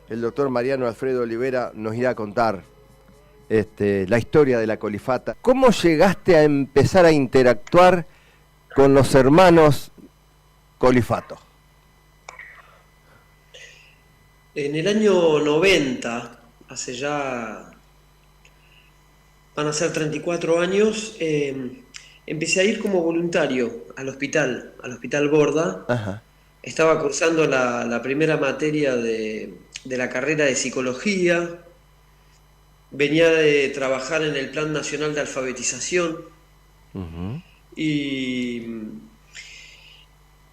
el doctor Mariano Alfredo Olivera nos irá a contar la historia de la colifata. ¿Cómo llegaste a empezar a interactuar con los hermanos Colifato? En el año 90, hace ya, van a ser 34 años, empecé a ir como voluntario al hospital Borda. Ajá. Estaba cursando la primera materia de la carrera de psicología. Venía de trabajar en el Plan Nacional de Alfabetización. Uh-huh. Y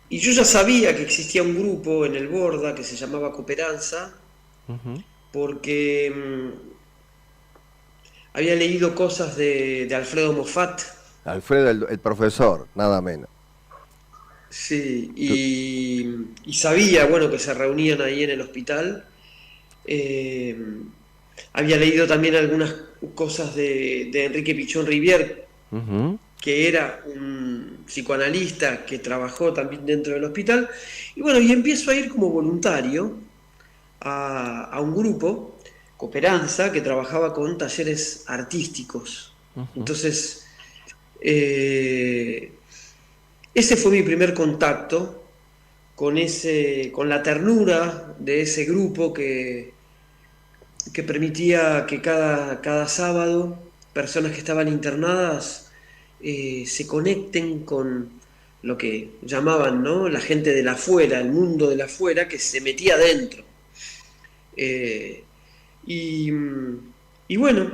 yo ya sabía que existía un grupo en el Borda que se llamaba Cooperanza, Uh-huh. porque había leído cosas de Alfredo Moffat. Alfredo, el profesor, nada menos. Sí, y sabía, bueno, que se reunían ahí en el hospital. Había leído también algunas cosas de Enrique Pichón Rivière, Uh-huh. que era un psicoanalista que trabajó también dentro del hospital. Y bueno, y empiezo a ir como voluntario a un grupo, Cooperanza, que trabajaba con talleres artísticos. Uh-huh. Entonces, ese fue mi primer contacto con la ternura de ese grupo que permitía que cada sábado personas que estaban internadas se conecten con lo que llamaban, ¿no?, la gente de la afuera, el mundo de la afuera, que se metía adentro. Y bueno,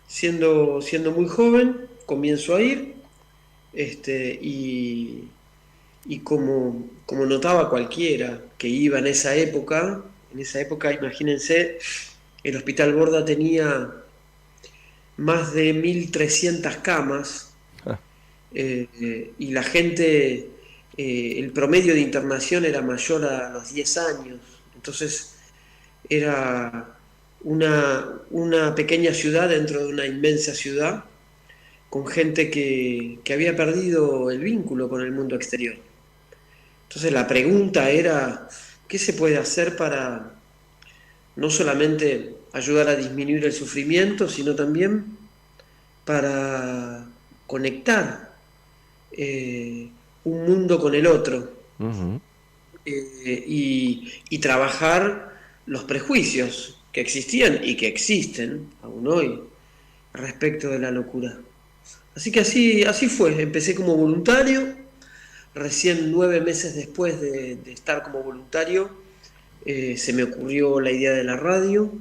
siendo muy joven, comienzo a ir, y como notaba cualquiera que iba en esa época, imagínense, el Hospital Borda tenía más de 1.300 camas, y la gente, el promedio de internación era mayor a los 10 años. Entonces era una pequeña ciudad dentro de una inmensa ciudad, con gente que había perdido el vínculo con el mundo exterior. Entonces la pregunta era, ¿qué se puede hacer para no solamente ayudar a disminuir el sufrimiento, sino también para conectar un mundo con el otro? Uh-huh. Y trabajar los prejuicios que existían y que existen aún hoy respecto de la locura. Así que así fue, empecé como voluntario. Recién 9 meses después de estar como voluntario, se me ocurrió la idea de la radio,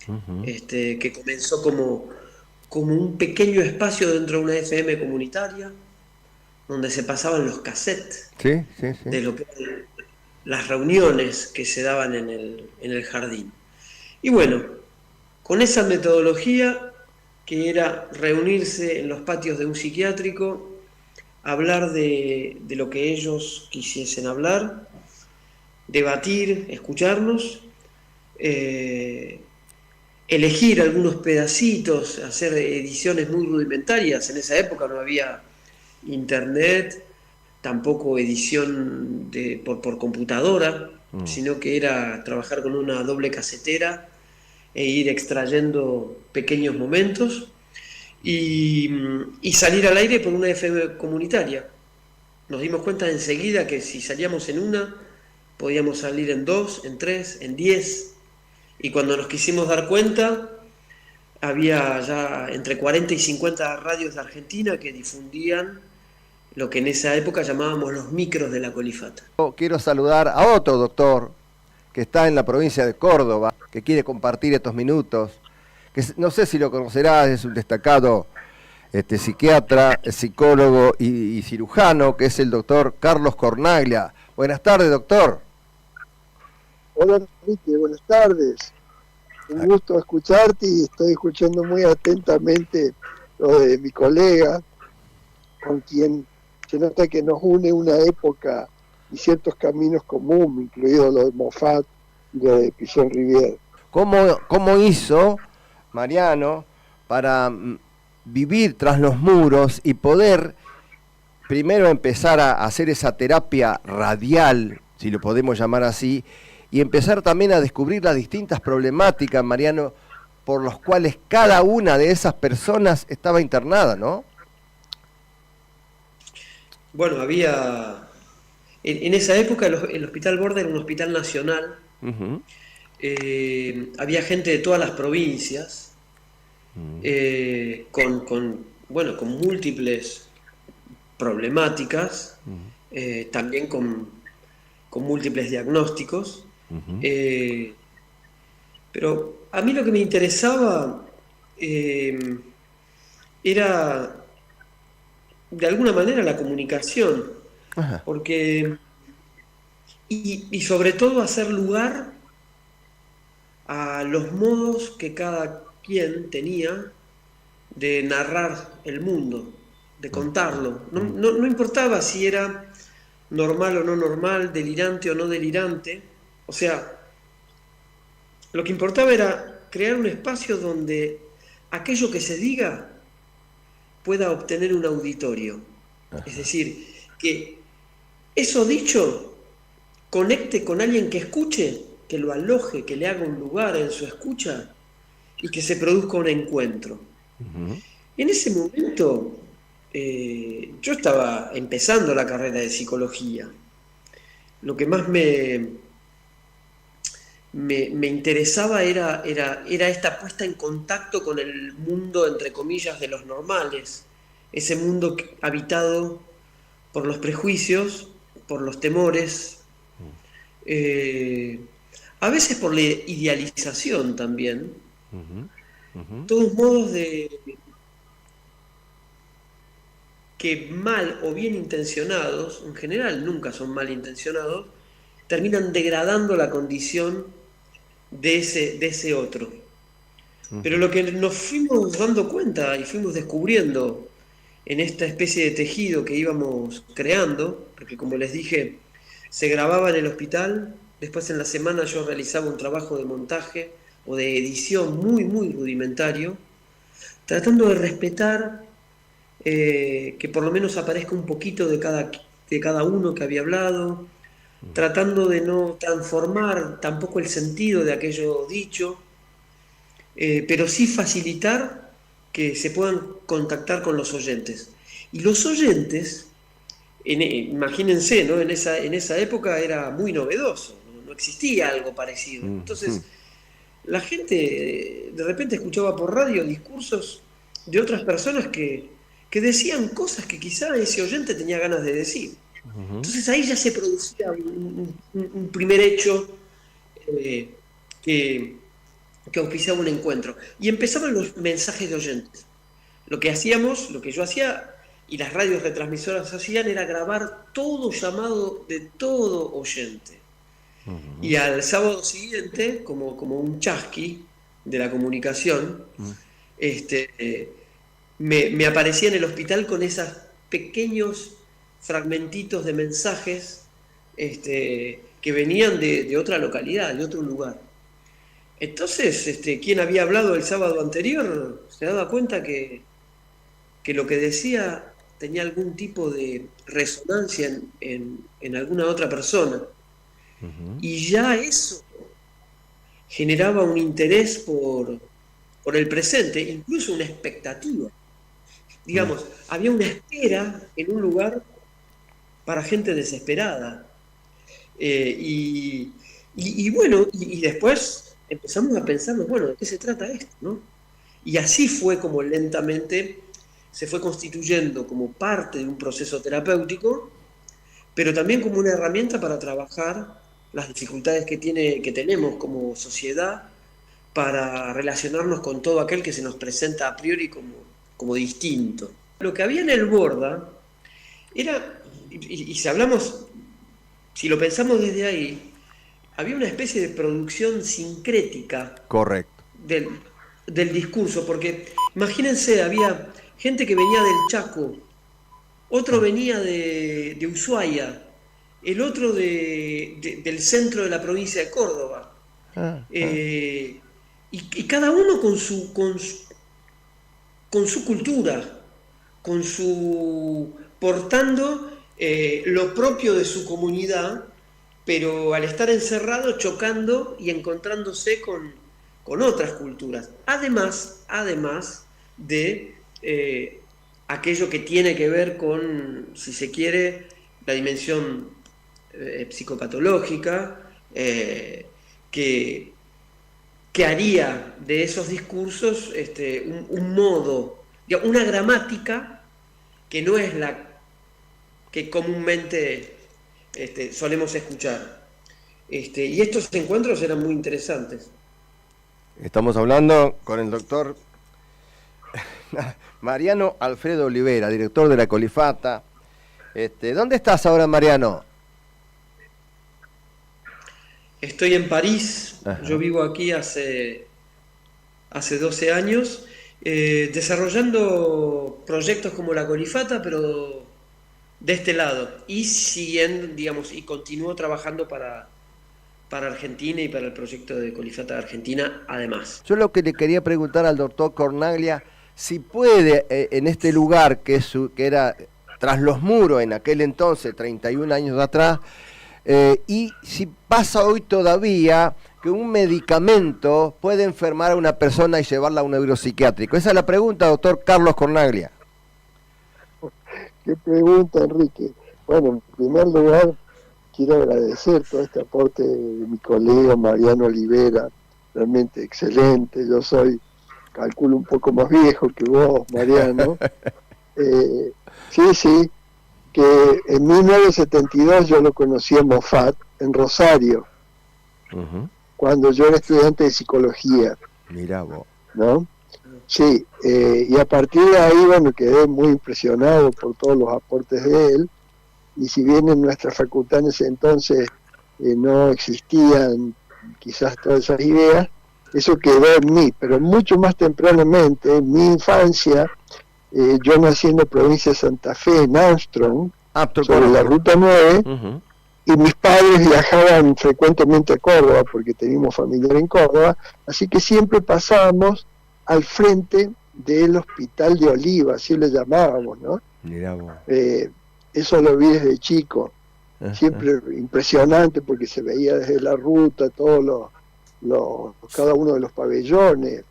Uh-huh. que comenzó como un pequeño espacio dentro de una FM comunitaria, donde se pasaban los cassettes Sí, sí, sí. de lo que eran las reuniones que se daban en el jardín. Y bueno, con esa metodología, que era reunirse en los patios de un psiquiátrico, hablar de lo que ellos quisiesen hablar, debatir, escucharnos, elegir algunos pedacitos, hacer ediciones muy rudimentarias. En esa época no había internet, tampoco edición por computadora, sino que era trabajar con una doble casetera e ir extrayendo pequeños momentos y salir al aire por una FM comunitaria. Nos dimos cuenta enseguida que si salíamos en una, podíamos salir en 2, en 3, en 10, y cuando nos quisimos dar cuenta, había ya entre 40 y 50 radios de Argentina que difundían lo que en esa época llamábamos los micros de la colifata. Quiero saludar a otro doctor que está en la provincia de Córdoba, que quiere compartir estos minutos, que no sé si lo conocerás, es un destacado psiquiatra, psicólogo y cirujano, que es el doctor Carlos Cornaglia. Buenas tardes, doctor. Hola, Enrique, buenas tardes. Un gusto escucharte y estoy escuchando muy atentamente lo de mi colega, con quien se nota que nos une una época y ciertos caminos comunes, incluido lo de Moffat y lo de Pichón Rivière. ¿Cómo hizo Mariano para vivir tras los muros y poder primero empezar a hacer esa terapia radial, si lo podemos llamar así, y empezar también a descubrir las distintas problemáticas, Mariano, por las cuales cada una de esas personas estaba internada, ¿no? Bueno, en esa época el Hospital Borda era un hospital nacional. Uh-huh. Había gente de todas las provincias, bueno, con múltiples problemáticas, también con múltiples diagnósticos. Uh-huh. Pero a mí lo que me interesaba era, de alguna manera, la comunicación, Ajá. porque, y sobre todo hacer lugar a los modos que cada quien tenía de narrar el mundo, de contarlo. No importaba si era normal o no normal, delirante o no delirante. O sea, lo que importaba era crear un espacio donde aquello que se diga pueda obtener un auditorio. Es decir, que eso dicho conecte con alguien que escuche, que lo aloje, que le haga un lugar en su escucha y que se produzca un encuentro. Uh-huh. En ese momento yo estaba empezando la carrera de psicología. Lo que más me interesaba era esta puesta en contacto con el mundo, entre comillas, de los normales, ese mundo habitado por los prejuicios, por los temores, a veces por la idealización también, Uh-huh. Uh-huh. todos modos de que mal o bien intencionados, en general nunca son mal intencionados, terminan degradando la condición de ese otro. Pero lo que nos fuimos dando cuenta y fuimos descubriendo en esta especie de tejido que íbamos creando, porque como les dije, se grababa en el hospital, después en la semana yo realizaba un trabajo de montaje o de edición muy rudimentario, tratando de respetar que por lo menos aparezca un poquito de cada uno que había hablado, tratando de no transformar tampoco el sentido de aquello dicho, pero sí facilitar que se puedan contactar con los oyentes. Y los oyentes, imagínense, ¿no? En esa época era muy novedoso, no existía algo parecido. Uh-huh. Entonces, la gente de repente escuchaba por radio discursos de otras personas que decían cosas que quizá ese oyente tenía ganas de decir. Uh-huh. Entonces ahí ya se producía un primer hecho que auspiciaba un encuentro. Y empezaban los mensajes de oyentes. Lo que hacíamos, lo que yo hacía y las radios retransmisoras hacían era grabar todo llamado de todo oyente. Uh-huh. Y al sábado siguiente, como un chasqui de la comunicación, me aparecía en el hospital con esos pequeños fragmentitos de mensajes que venían de otra localidad, de otro lugar. Entonces, quien había hablado el sábado anterior se daba cuenta que lo que decía tenía algún tipo de resonancia en alguna otra persona. Uh-huh. Y ya eso generaba un interés por el presente, incluso una expectativa. Digamos, había una espera en un lugar para gente desesperada. Y bueno, y después empezamos a pensar, bueno, ¿de qué se trata esto, no? Y así fue como lentamente se fue constituyendo como parte de un proceso terapéutico, pero también como una herramienta para trabajar las dificultades que tenemos como sociedad para relacionarnos con todo aquel que se nos presenta a priori como distinto. Lo que había en el Borda era, y si lo pensamos desde ahí, había una especie de producción sincrética Correcto. del discurso, porque imagínense, había gente que venía del Chaco, otro venía de Ushuaia, el otro del centro de la provincia de Córdoba, y cada uno con su cultura, portando lo propio de su comunidad pero al estar encerrado, chocando y encontrándose con otras culturas. Además de aquello que tiene que ver con, si se quiere, la dimensión psicopatológica, que haría de esos discursos un modo, digamos, una gramática que no es la que comúnmente solemos escuchar. Y estos encuentros eran muy interesantes. Estamos hablando con el doctor Mariano Alfredo Olivera, director de la Colifata. ¿Dónde estás ahora, Mariano? Estoy en París. Ajá. Yo vivo aquí hace 12 años, desarrollando proyectos como la Colifata, pero de este lado, y siguiendo, digamos, y continúo trabajando para Argentina y para el proyecto de Colifata de Argentina, además. Yo lo que le quería preguntar al doctor Cornaglia, si puede, en este lugar que era tras los muros en aquel entonces, 31 años atrás, y si pasa hoy todavía que un medicamento puede enfermar a una persona y llevarla a un neuropsiquiátrico. Esa es la pregunta, doctor Carlos Cornaglia. Qué pregunta, Enrique. Bueno, en primer lugar, quiero agradecer todo este aporte de mi colega Mariano Olivera, realmente excelente. Yo calculo un poco más viejo que vos, Mariano. Sí, que en 1972 yo lo conocí en Moffat, en Rosario, cuando yo era estudiante de psicología. Mirá vos. ¿No? Sí, y a partir de ahí, bueno, quedé muy impresionado por todos los aportes de él, y si bien en nuestra facultad en ese entonces no existían quizás todas esas ideas, eso quedó en mí, pero mucho más tempranamente, en mi infancia, yo nací en la provincia de Santa Fe, en Armstrong, sobre la Ruta 9, y mis padres viajaban frecuentemente a Córdoba, porque teníamos familiar en Córdoba, así que siempre pasábamos al frente del Hospital de Oliva, así le llamábamos, ¿no? Mirá vos. Eso lo vi desde chico, siempre impresionante porque se veía desde la ruta cada uno de los pabellones.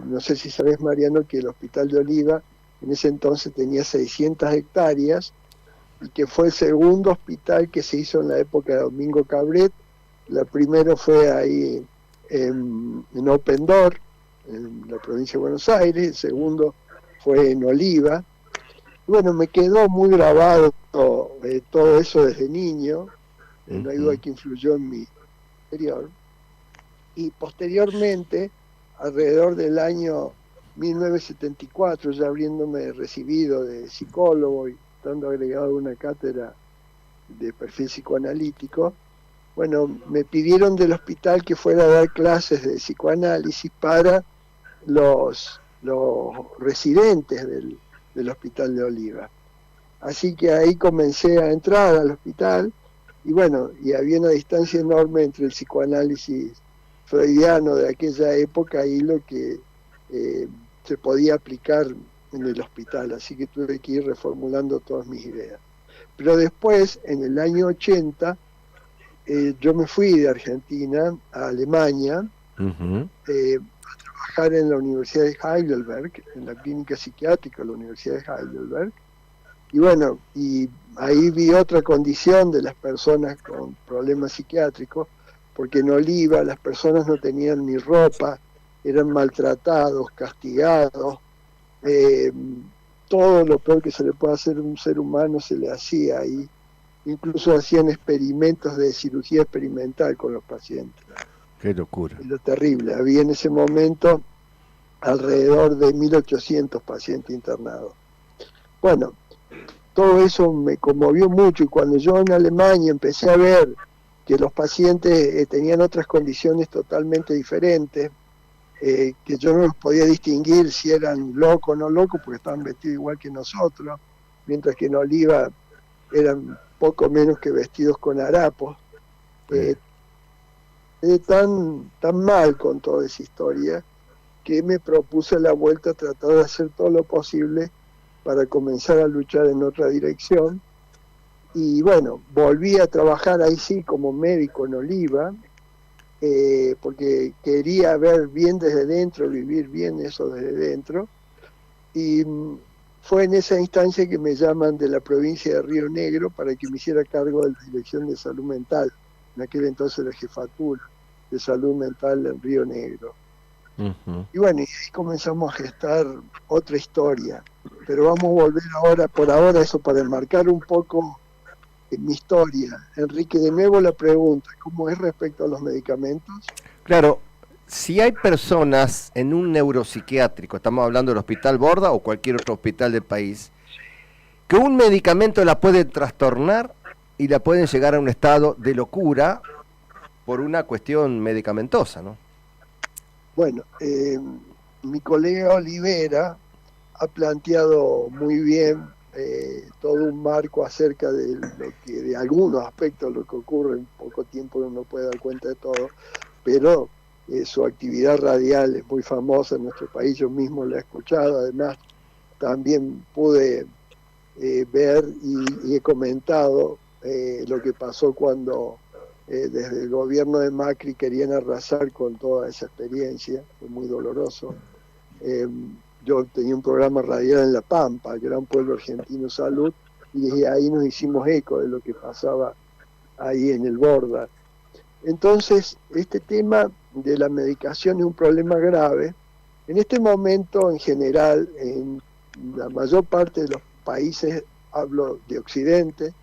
No sé si sabés, Mariano, que el Hospital de Oliva en ese entonces tenía 600 hectáreas y que fue el segundo hospital que se hizo en la época de Domingo Cabret. La primera fue ahí en Open Door, en la provincia de Buenos Aires, el segundo fue en Oliva. Bueno, me quedó muy grabado todo eso desde niño, no hay duda que influyó en mi interior. Y posteriormente, alrededor del año 1974, ya habiéndome recibido de psicólogo y estando agregado a una cátedra de perfil psicoanalítico, bueno, me pidieron del hospital que fuera a dar clases de psicoanálisis para los residentes del Hospital de Oliva. Así que ahí comencé a entrar al hospital y bueno, y había una distancia enorme entre el psicoanálisis freudiano de aquella época y lo que se podía aplicar en el hospital, así que tuve que ir reformulando todas mis ideas. Pero después, en el año 80, yo me fui de Argentina a Alemania, trabajar en la Universidad de Heidelberg, en la clínica psiquiátrica de la Universidad de Heidelberg, y bueno, y ahí vi otra condición de las personas con problemas psiquiátricos, porque en Oliva las personas no tenían ni ropa, eran maltratados, castigados, todo lo peor que se le puede hacer a un ser humano se le hacía ahí, incluso hacían experimentos de cirugía experimental con los pacientes. Qué locura. Es lo terrible. Había en ese momento alrededor de 1.800 pacientes internados. Bueno, todo eso me conmovió mucho, y cuando yo en Alemania empecé a ver que los pacientes tenían otras condiciones totalmente diferentes, que yo no los podía distinguir si eran locos o no locos, porque estaban vestidos igual que nosotros, mientras que en Oliva eran poco menos que vestidos con harapos. Tan mal con toda esa historia que me propuse la vuelta a tratar de hacer todo lo posible para comenzar a luchar en otra dirección, Y bueno, volví a trabajar ahí sí como médico en Oliva, porque quería ver bien desde dentro, vivir bien eso desde dentro. Y fue en esa instancia que me llaman de la provincia de Río Negro para que me hiciera cargo de la Dirección de Salud Mental, en aquel entonces la jefatura de salud mental en Río Negro. Ujú. Y bueno, y ahí comenzamos a gestar otra historia. Pero vamos a volver ahora, por ahora, eso para enmarcar un poco mi historia. Enrique, de nuevo la pregunta, ¿cómo es respecto a los medicamentos? Claro, si hay personas en un neuropsiquiátrico, estamos hablando del Hospital Borda o cualquier otro hospital del país, que un medicamento la puede trastornar y la pueden llegar a un estado de locura por una cuestión medicamentosa, ¿no? Bueno, mi colega Olivera ha planteado muy bien todo un marco acerca de lo que, de algunos aspectos de lo que ocurre en poco tiempo, uno no puede dar cuenta de todo, pero su actividad radial es muy famosa en nuestro país, yo mismo la he escuchado, además también pude ver y he comentado lo que pasó cuando desde el gobierno de Macri querían arrasar con toda esa experiencia, fue muy doloroso. Yo tenía un programa radial en La Pampa, Gran Pueblo Argentino Salud, y desde ahí nos hicimos eco de lo que pasaba ahí en el Borda. Entonces, este tema de la medicación es un problema grave. En este momento, en general, en la mayor parte de los países, hablo de Occidente,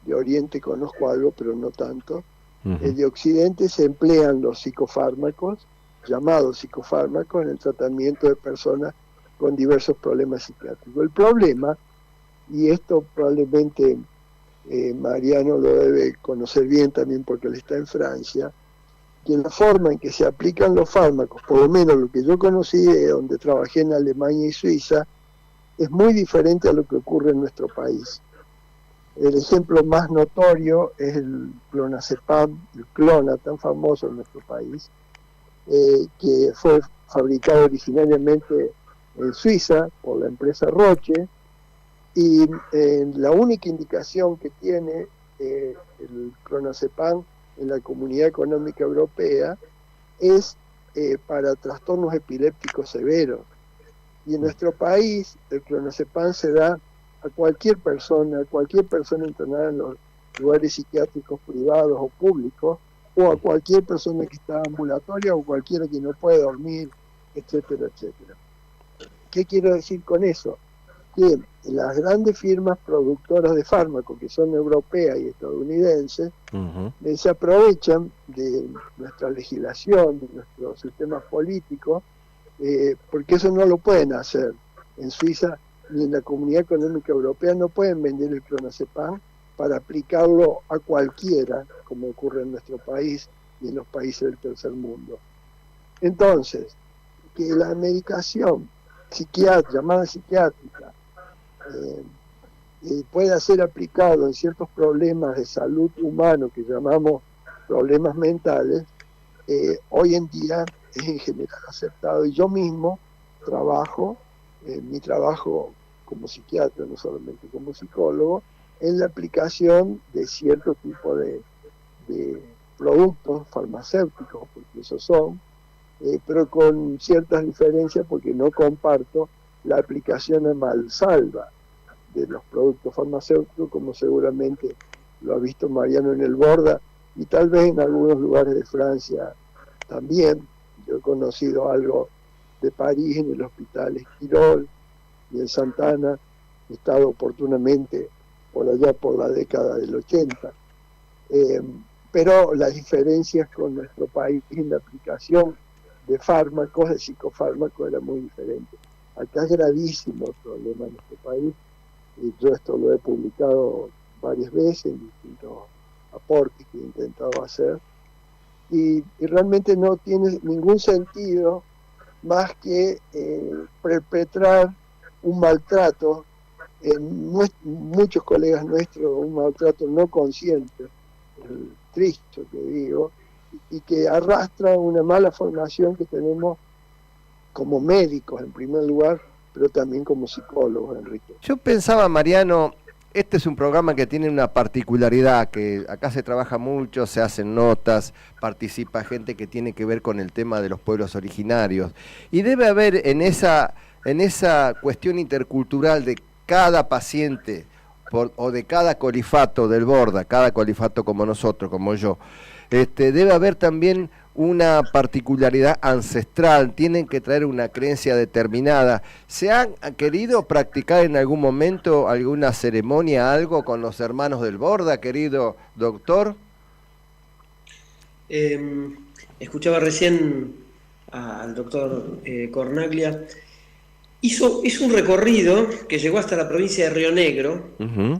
de Oriente conozco algo, pero no tanto, de Occidente se emplean los psicofármacos, llamados psicofármacos, en el tratamiento de personas con diversos problemas psiquiátricos. El problema, y esto probablemente Mariano lo debe conocer bien también porque él está en Francia, que la forma en que se aplican los fármacos, por lo menos lo que yo conocí, donde trabajé en Alemania y Suiza, es muy diferente a lo que ocurre en nuestro país. El ejemplo más notorio es el clonazepam, el clona tan famoso en nuestro país, que fue fabricado originariamente en Suiza por la empresa Roche, y la única indicación que tiene el clonazepam en la Comunidad Económica Europea es para trastornos epilépticos severos. Y en nuestro país el clonazepam se da a cualquier persona internada en los lugares psiquiátricos privados o públicos, o a cualquier persona que está ambulatoria o cualquiera que no puede dormir, etcétera, etcétera. ¿Qué quiero decir con eso? Que las grandes firmas productoras de fármacos, que son europeas y estadounidenses, se aprovechan de nuestra legislación, de nuestros sistemas políticos, porque eso no lo pueden hacer. En Suiza ni en la Comunidad Económica Europea no pueden vender el clonazepam para aplicarlo a cualquiera, como ocurre en nuestro país y en los países del tercer mundo. Entonces, que la medicación llamada psiquiátrica pueda ser aplicado en ciertos problemas de salud humano que llamamos problemas mentales, hoy en día es en general aceptado, y yo mismo trabajo, mi trabajo como psiquiatra, no solamente como psicólogo, en la aplicación de cierto tipo de productos farmacéuticos, porque esos son, pero con ciertas diferencias porque no comparto la aplicación a mansalva de los productos farmacéuticos, como seguramente lo ha visto Mariano en el Borda, y tal vez en algunos lugares de Francia también. Yo he conocido algo de París en el Hospital Esquirol y en Santana, he estado oportunamente por allá por la década del 80. Pero las diferencias con nuestro país en la aplicación de fármacos, de psicofármacos, era muy diferente. Acá es gravísimo el problema en nuestro país, y yo esto lo he publicado varias veces en distintos aportes que he intentado hacer, y realmente no tiene ningún sentido más que perpetrar un maltrato en muchos colegas nuestros, un maltrato no consciente, triste que digo, y que arrastra una mala formación que tenemos como médicos en primer lugar, pero también como psicólogos, Enrique. Yo pensaba, Mariano, este es un programa que tiene una particularidad, que acá se trabaja mucho, se hacen notas, participa gente que tiene que ver con el tema de los pueblos originarios. Y debe haber en esa cuestión intercultural de cada paciente o de cada colifato del Borda, cada colifato como nosotros, como yo, debe haber también una particularidad ancestral, tienen que traer una creencia determinada. ¿Se han querido practicar en algún momento alguna ceremonia, algo con los hermanos del Borda, querido doctor? Escuchaba recién al doctor Cornaglia. Hizo un recorrido que llegó hasta la provincia de Río Negro,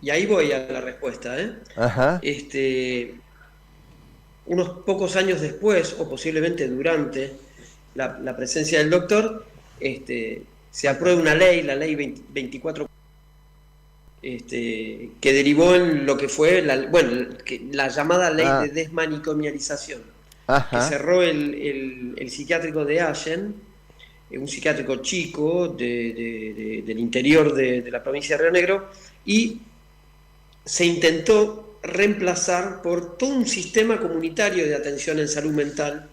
y ahí voy a la respuesta. Ajá. Unos pocos años después, o posiblemente durante la presencia del doctor, se aprueba una ley, la ley 24, que derivó en lo que fue la llamada ley de desmanicomialización, que cerró el psiquiátrico de Allen, un psiquiátrico chico del interior de la provincia de Río Negro, y se intentó reemplazar por todo un sistema comunitario de atención en salud mental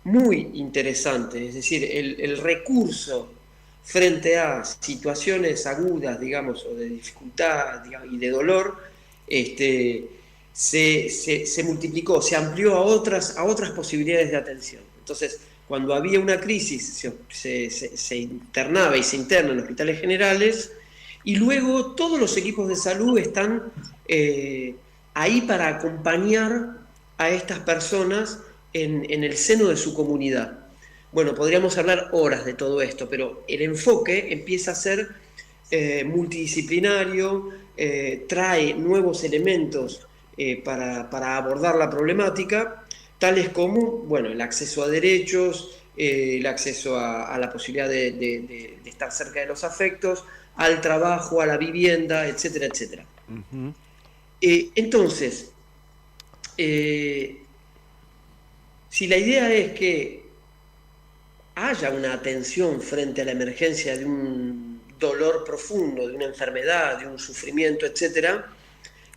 muy interesante. Es decir, el recurso frente a situaciones agudas, digamos, o de dificultad, digamos, y de dolor, se multiplicó, se amplió a otras posibilidades de atención. Entonces, cuando había una crisis, se internaba y se interna en hospitales generales, y luego todos los equipos de salud están ahí para acompañar a estas personas en el seno de su comunidad. Bueno, podríamos hablar horas de todo esto, pero el enfoque empieza a ser multidisciplinario, trae nuevos elementos para abordar la problemática, tales como, el acceso a derechos, el acceso a la posibilidad de estar cerca de los afectos, al trabajo, a la vivienda, etcétera, etcétera. Uh-huh. Entonces, si la idea es que haya una atención frente a la emergencia de un dolor profundo, de una enfermedad, de un sufrimiento, etcétera,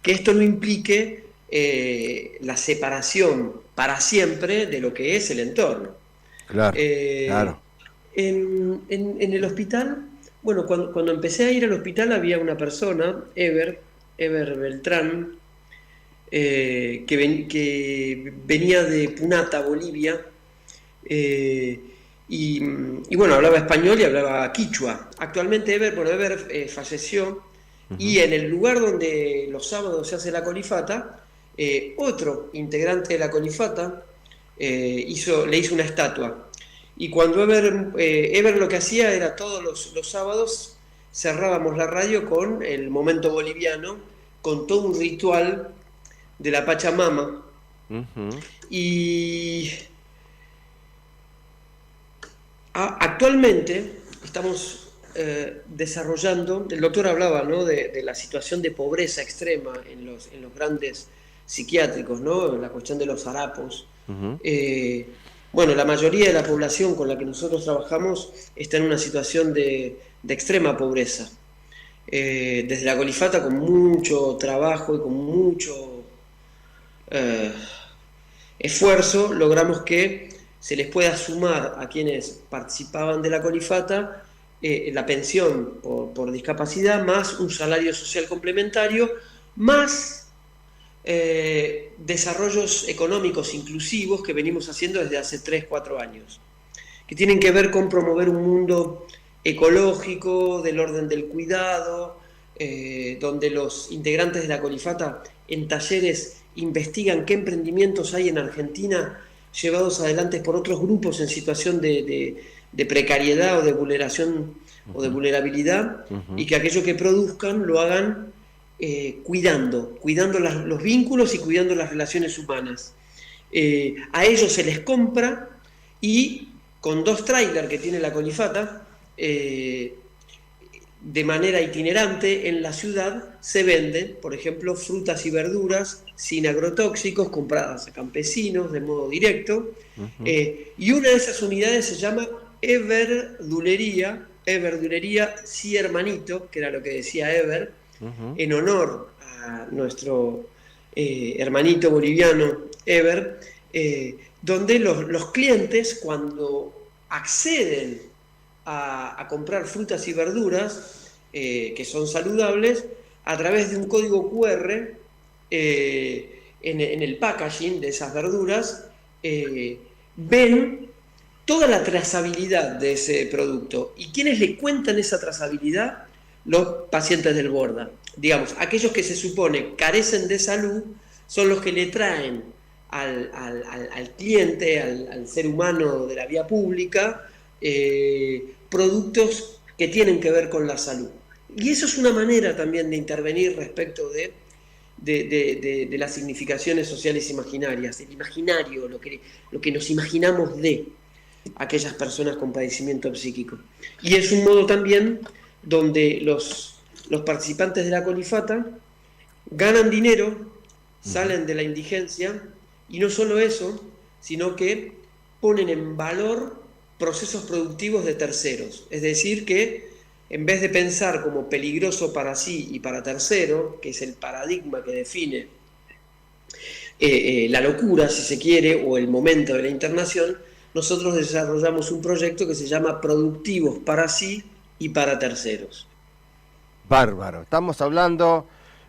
que esto no implique la separación para siempre de lo que es el entorno. Claro, claro. En el hospital, cuando empecé a ir al hospital había una persona, Ever Beltrán, que venía de Punata, Bolivia, y hablaba español y hablaba quichua. Actualmente Ever falleció, uh-huh. Y en el lugar donde los sábados se hace la colifata, otro integrante de la colifata le hizo una estatua. Y cuando Ever lo que hacía era todos los sábados cerrábamos la radio con el momento boliviano, con todo un ritual de la Pachamama. Uh-huh. Y actualmente estamos desarrollando, el doctor hablaba, ¿no?, de la situación de pobreza extrema en los grandes psiquiátricos, ¿no?, la cuestión de los harapos. Uh-huh. La mayoría de la población con la que nosotros trabajamos está en una situación de extrema pobreza. Desde la colifata, con mucho trabajo y con mucho esfuerzo, logramos que se les pueda sumar a quienes participaban de la colifata la pensión por discapacidad, más un salario social complementario, más desarrollos económicos inclusivos que venimos haciendo desde hace 3-4 años, que tienen que ver con promover un mundo ecológico, del orden del cuidado, donde los integrantes de la colifata en talleres investigan qué emprendimientos hay en Argentina llevados adelante por otros grupos en situación de precariedad o de vulneración, uh-huh, o de vulnerabilidad, uh-huh, y que aquello que produzcan lo hagan cuidando los vínculos y cuidando las relaciones humanas. A ellos se les compra, y con 2 trailers que tiene la colifata, de manera itinerante en la ciudad se venden, por ejemplo, frutas y verduras sin agrotóxicos, compradas a campesinos de modo directo. Uh-huh. Y una de esas unidades se llama Everdulería Sí Hermanito, que era lo que decía Ever, en honor a nuestro hermanito boliviano Ever, donde los clientes cuando acceden a comprar frutas y verduras que son saludables, a través de un código QR en el packaging de esas verduras, ven toda la trazabilidad de ese producto. ¿Y quiénes le cuentan esa trazabilidad? Los pacientes del Borda. Digamos, aquellos que se supone carecen de salud son los que le traen al cliente, al ser humano de la vía pública, productos que tienen que ver con la salud. Y eso es una manera también de intervenir respecto de las significaciones sociales imaginarias, el imaginario, lo que nos imaginamos de aquellas personas con padecimiento psíquico. Y es un modo también donde los participantes de la colifata ganan dinero, salen de la indigencia, y no solo eso, sino que ponen en valor procesos productivos de terceros. Es decir, que en vez de pensar como peligroso para sí y para tercero, que es el paradigma que define la locura, si se quiere, o el momento de la internación, nosotros desarrollamos un proyecto que se llama Productivos para sí y para terceros. Bárbaro. Estamos hablando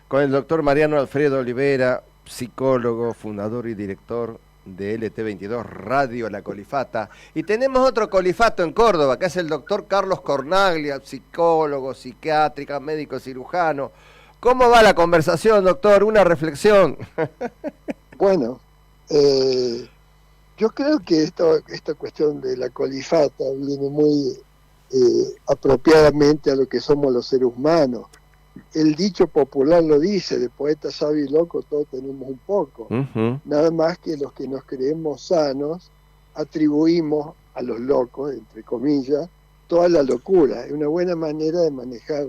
con el doctor Mariano Alfredo Olivera, psicólogo, fundador y director de LT22 Radio La Colifata. Y tenemos otro colifato en Córdoba, que es el doctor Carlos Cornaglia, psicólogo, psiquiátrica, médico cirujano. ¿Cómo va la conversación, doctor? Una reflexión. Bueno, yo creo que esta cuestión de la colifata viene muy apropiadamente a lo que somos los seres humanos. El dicho popular lo dice, de poeta sabio y loco todos tenemos un poco. Nada más que los que nos creemos sanos atribuimos a los locos, entre comillas, toda la locura. Es una buena manera de manejar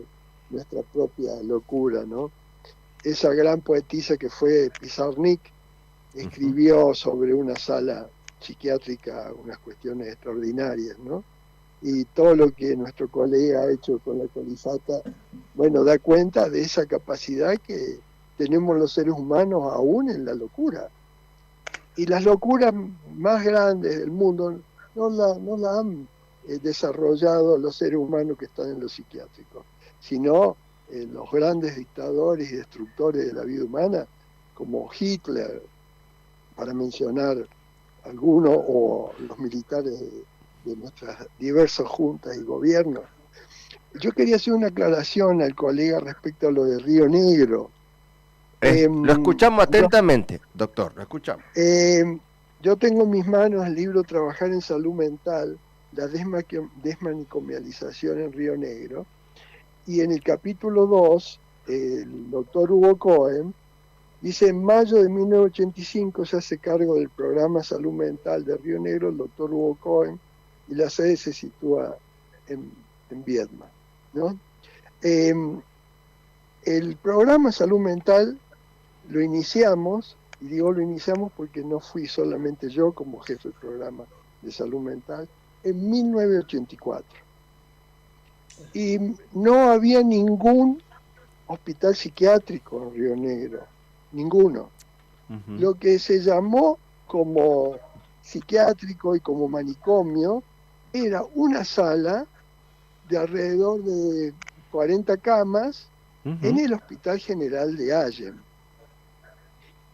nuestra propia locura, ¿no? Esa gran poetisa que fue Pizarnik escribió sobre una sala psiquiátrica unas cuestiones extraordinarias, ¿no? Y todo lo que nuestro colega ha hecho con la colifata, bueno, da cuenta de esa capacidad que tenemos los seres humanos aún en la locura. Y las locuras más grandes del mundo no la han desarrollado los seres humanos que están en los psiquiátricos, sino los grandes dictadores y destructores de la vida humana, como Hitler, para mencionar algunos, o los militares de nuestras diversas juntas y gobiernos. Yo quería hacer una aclaración al colega respecto a lo de Río Negro. Lo escuchamos atentamente, doctor, lo escuchamos. Yo tengo en mis manos el libro Trabajar en Salud Mental, la desmanicomialización en Río Negro, y en el capítulo 2, el doctor Hugo Cohen dice: en mayo de 1985 se hace cargo del programa Salud Mental de Río Negro el doctor Hugo Cohen, y la sede se sitúa en Viedma, ¿no? El programa Salud Mental lo iniciamos, y digo lo iniciamos porque no fui solamente yo como jefe del programa de Salud Mental, en 1984. Y no había ningún hospital psiquiátrico en Río Negro, ninguno. Lo que se llamó como psiquiátrico y como manicomio era una sala de alrededor de 40 camas en el Hospital General de Allen.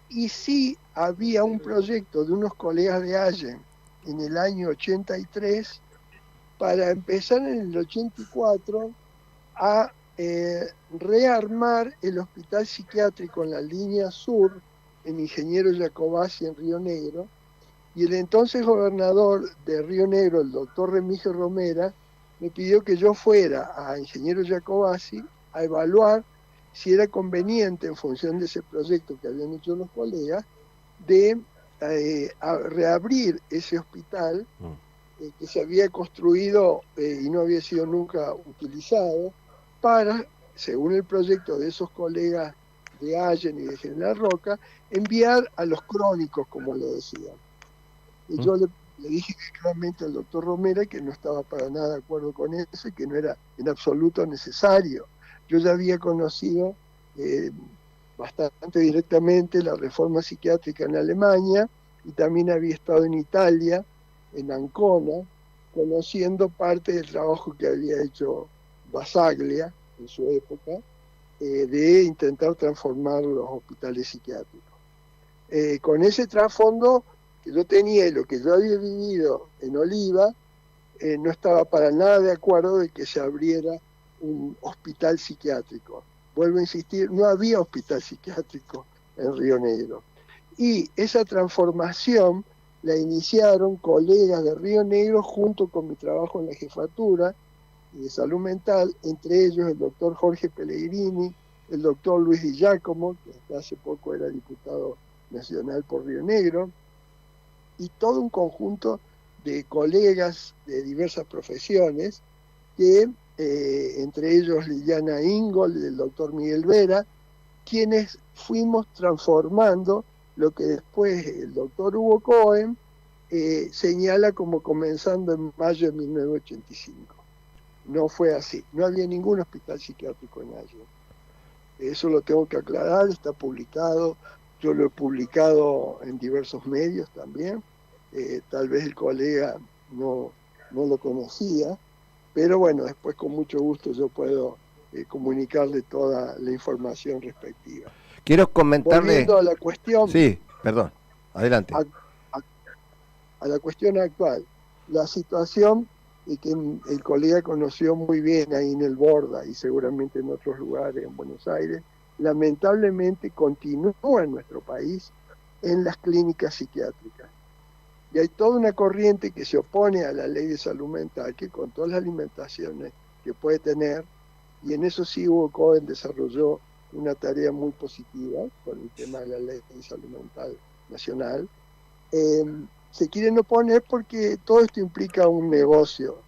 Y sí había un proyecto de unos colegas de Allen en el año 83 para empezar en el 84 a rearmar el hospital psiquiátrico en la línea sur, en Ingeniero Jacobacci en Río Negro, y el entonces gobernador de Río Negro, el doctor Remigio Romera, me pidió que yo fuera a Ingeniero Jacobacci a evaluar si era conveniente, en función de ese proyecto que habían hecho los colegas, de reabrir ese hospital que se había construido y no había sido nunca utilizado, para, según el proyecto de esos colegas de Allen y de General Roca, enviar a los crónicos, como lo decían. Y yo le dije claramente al doctor Romera que no estaba para nada de acuerdo con eso y que no era en absoluto necesario. yo ya había conocido bastante directamente la reforma psiquiátrica en Alemania y también había estado en Italia, en Ancona, conociendo parte del trabajo que había hecho Basaglia en su época, de intentar transformar los hospitales psiquiátricos. Con ese trasfondo que yo tenía y lo que yo había vivido en Oliva, no estaba para nada de acuerdo de que se abriera un hospital psiquiátrico. Vuelvo a insistir, no había hospital psiquiátrico en Río Negro. Y esa transformación la iniciaron colegas de Río Negro junto con mi trabajo en la jefatura de salud mental, entre ellos el doctor Jorge Pellegrini, el doctor Luis Di Giacomo, que hasta hace poco era diputado nacional por Río Negro, y todo un conjunto de colegas de diversas profesiones, que entre ellos Liliana Ingold y el doctor Miguel Vera, quienes fuimos transformando lo que después el doctor Hugo Cohen señala como comenzando en mayo de 1985. No fue así, no había ningún hospital psiquiátrico en Allende. Eso lo tengo que aclarar, está publicado, yo lo he publicado en diversos medios también, tal vez el colega no lo conocía, pero bueno, después con mucho gusto yo puedo comunicarle toda la información respectiva. Quiero comentarle... Volviendo a la cuestión... Sí, perdón, adelante. A la cuestión actual, la situación que el colega conoció muy bien ahí en el Borda y seguramente en otros lugares en Buenos Aires, lamentablemente continúa en nuestro país en las clínicas psiquiátricas. Y hay toda una corriente que se opone a la ley de salud mental, que con todas las limitaciones que puede tener, y en eso sí Hugo Cohen desarrolló una tarea muy positiva con el tema de la ley de salud mental nacional, se quieren oponer porque todo esto implica un negocio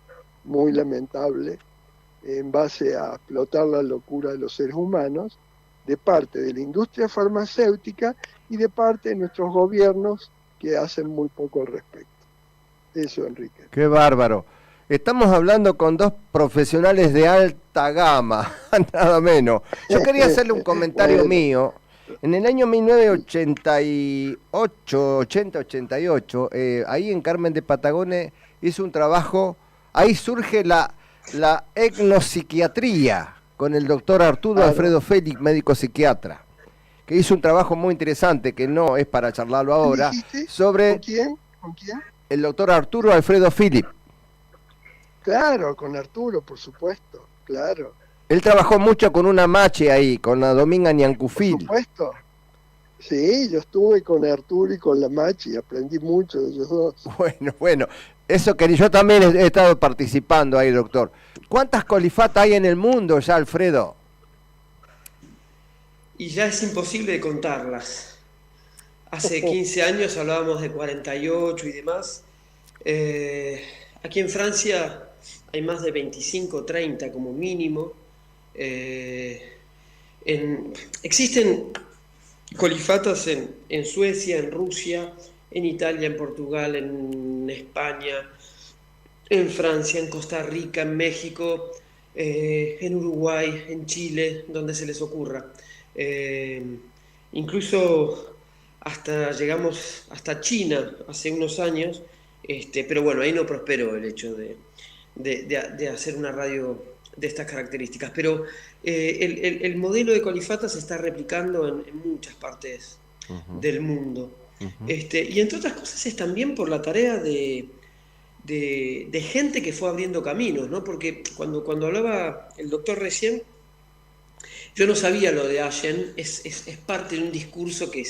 muy lamentable en base a explotar la locura de los seres humanos de parte de la industria farmacéutica y de parte de nuestros gobiernos que hacen muy poco al respecto. Eso, Enrique. Qué bárbaro. Estamos hablando con dos profesionales de alta gama, nada menos. Yo quería hacerle un comentario Bueno. mío. En el año 1988, 88, ahí en Carmen de Patagones hizo un trabajo, ahí surge la etnopsiquiatría con el doctor Arturo Alfredo Félix, médico psiquiatra, que hizo un trabajo muy interesante, que no es para charlarlo ahora, sobre... ¿Con quién? ¿Con quién? El doctor Arturo Alfredo Félix. Claro, con Arturo, por supuesto, claro. Él trabajó mucho con una mache ahí, con la Dominga Por Ñancufil. supuesto. Sí, yo estuve con Arturo y con la Machi y aprendí mucho de ellos dos. Bueno, eso que yo también he estado participando ahí, doctor. ¿Cuántas colifatas hay en el mundo ya, Alfredo? Y ya es imposible de contarlas. Hace 15 años hablábamos de 48 y demás. Aquí en Francia hay más de 25, 30 como mínimo. Existen colifatas en Suecia, en Rusia, en Italia, en Portugal, en España, en Francia, en Costa Rica, en México, en Uruguay, en Chile, donde se les ocurra. Incluso llegamos hasta China hace unos años, pero bueno, ahí no prosperó el hecho de hacer una radio de estas características. Pero el modelo de colifata se está replicando en muchas partes del mundo. Y entre otras cosas es también por la tarea de gente que fue abriendo caminos, ¿no? Porque cuando hablaba el doctor recién, yo no sabía lo de Allen, es parte de un discurso que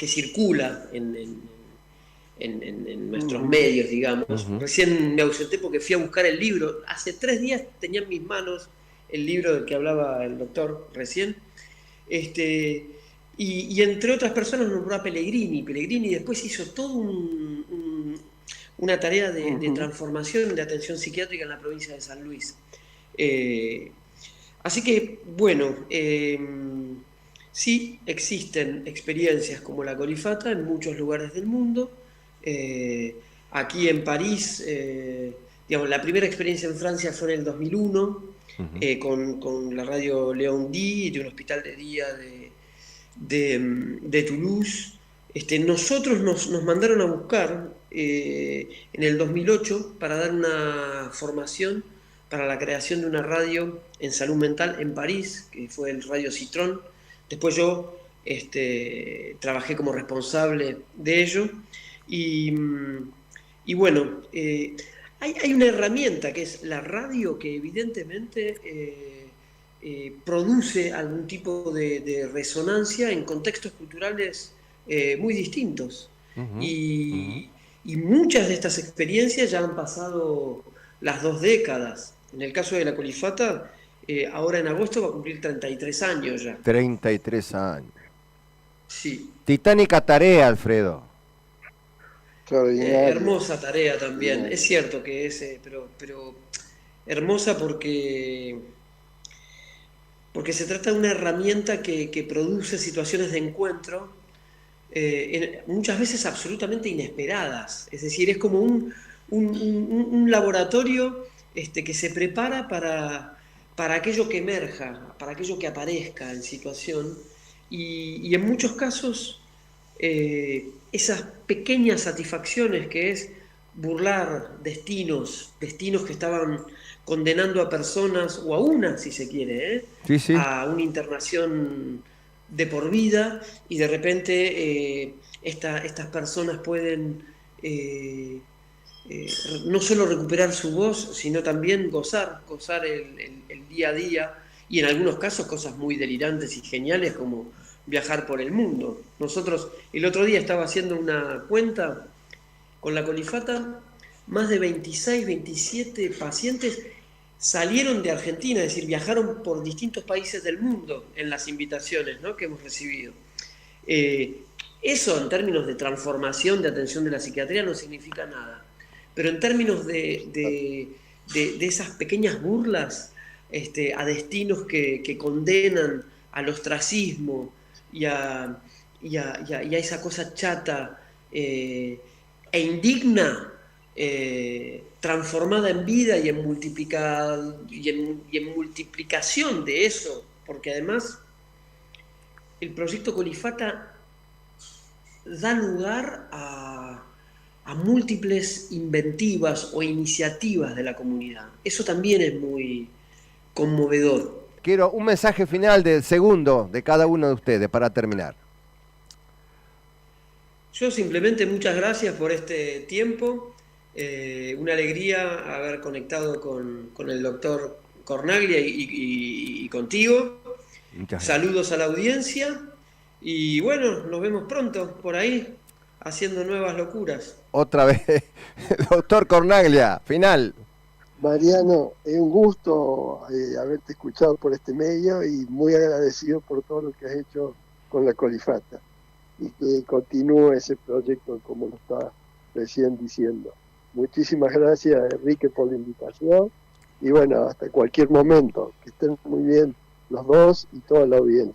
circula en nuestros medios, digamos. Recién me ausenté porque fui a buscar el libro. Hace 3 días tenía en mis manos el libro del que hablaba el doctor recién. Y entre otras personas nombró a Pellegrini. Pellegrini después hizo toda una tarea de transformación de atención psiquiátrica en la provincia de San Luis. Así que, bueno, sí existen experiencias como la colifata en muchos lugares del mundo. Aquí en París digamos, la primera experiencia en Francia fue en el 2001, con la radio Leon D, de un hospital de día de Toulouse. Nosotros nos mandaron a buscar en el 2008 para dar una formación para la creación de una radio en salud mental en París, que fue el Radio Citron. Después yo trabajé como responsable de ello. Y bueno, hay una herramienta que es la radio que evidentemente produce algún tipo de resonancia en contextos culturales muy distintos. Y muchas de estas experiencias ya han pasado las 2 décadas. En el caso de la Colifata, ahora en agosto va a cumplir 33 años ya. 33 años. Sí. Titánica tarea, Alfredo. Hermosa tarea también. Es cierto que es, pero hermosa porque se trata de una herramienta que produce situaciones de encuentro muchas veces absolutamente inesperadas. Es decir, es como un laboratorio que se prepara para aquello que emerja, para aquello que aparezca en situación. Y en muchos casos esas pequeñas satisfacciones que es burlar destinos que estaban condenando a personas, o a una, si se quiere, sí. a una internación de por vida, y de repente estas personas pueden no solo recuperar su voz, sino también gozar el día a día, y en algunos casos cosas muy delirantes y geniales como viajar por el mundo. Nosotros el otro día estaba haciendo una cuenta con la Colifata, más de 26, 27 pacientes salieron de Argentina, es decir, viajaron por distintos países del mundo en las invitaciones, ¿no?, que hemos recibido. Eso en términos de transformación de atención de la psiquiatría no significa nada, pero en términos de esas pequeñas burlas a destinos que condenan al ostracismo y a esa cosa chata e indigna, transformada en vida y en multiplicación de eso, porque además el proyecto Colifata da lugar a múltiples inventivas o iniciativas de la comunidad. Eso también es muy conmovedor. Quiero un mensaje final del segundo de cada uno de ustedes para terminar. Yo simplemente muchas gracias por este tiempo. Una alegría haber conectado con el doctor Cornaglia y contigo. Saludos a la audiencia y bueno, nos vemos pronto por ahí haciendo nuevas locuras. Otra vez, doctor Cornaglia, final. Mariano, es un gusto haberte escuchado por este medio y muy agradecido por todo lo que has hecho con la Colifata, y que continúe ese proyecto como lo está recién diciendo. Muchísimas gracias, Enrique, por la invitación, y bueno, hasta cualquier momento. Que estén muy bien los dos y toda la audiencia.